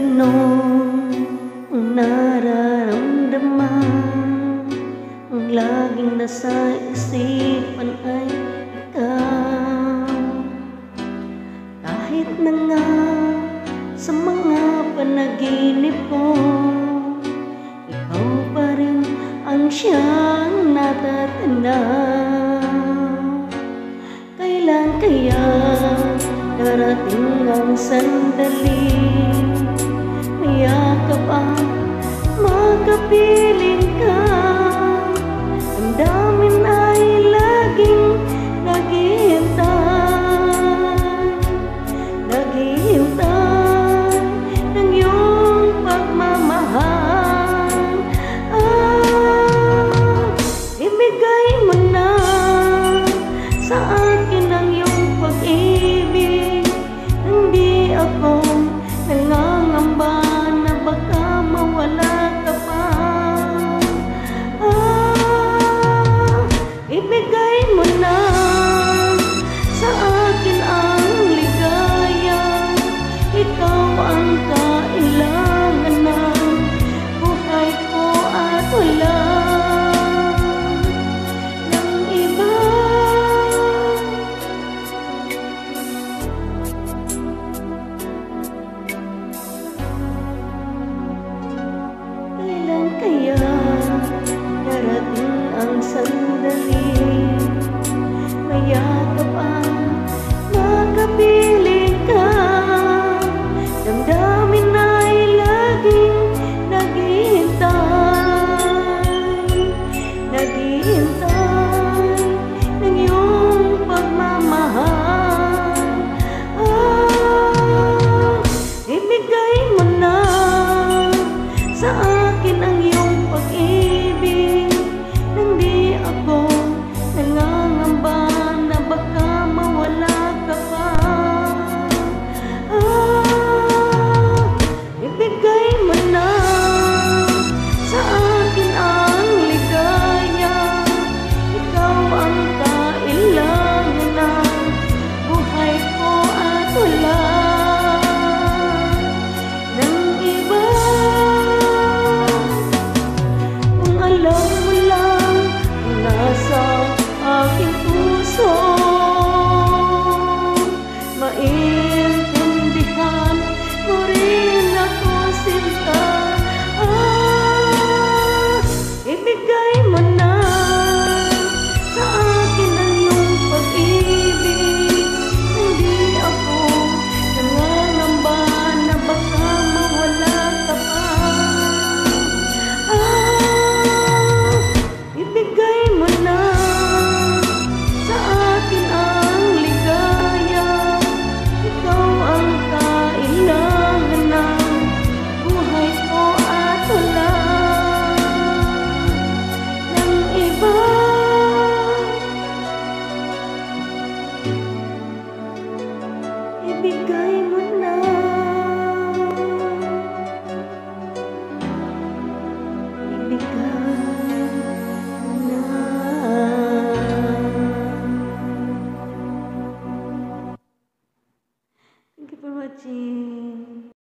ganon ang nararamdaman, ang laging nasa isipan ay ikaw. Kahit na nga sa mga panaginip ko, ikaw pa rin ang siyang natatanaw. Kailan kaya darating ang sandali, mayakap ang makapiling ka, damdamin ay laging naghihintay ng iyong pagmamahal. Ibigay mo na sa akin ang iyong pag-ibig, hindi ako nangangamba na baka mawala ka pa. Ibigay mo na sa akin ang ligaya, ikaw ang kailangan ng buhay ko at wala ng iba. Kailan kaya darating ang sandali, mayakap ang makapiling ka, damdamin ay laging naghihintay ng iyong pagmamahal. Ibigay mo na sa akin ang iyong pag-ibig, hindi ako nangangamba na baka mawala ka pa. Ibigay mo na sa akin ang ligaya, ikaw ang kailangan ng buhay ko at wala ng iba. Kung alam mo lang ang nasa aking puso, maintindihan mo rin ako, sinta. Ibigay mo na sa akin ang iyong pag-ibig, hindi ako nangangamba na baka mawala ka pa. Ibigay mo na sa akin ang ligaya, ikaw ang kailangan ng buhay ko at wala ng iba. Ibigay mo na. Ibigay mo na. Thank you for watching.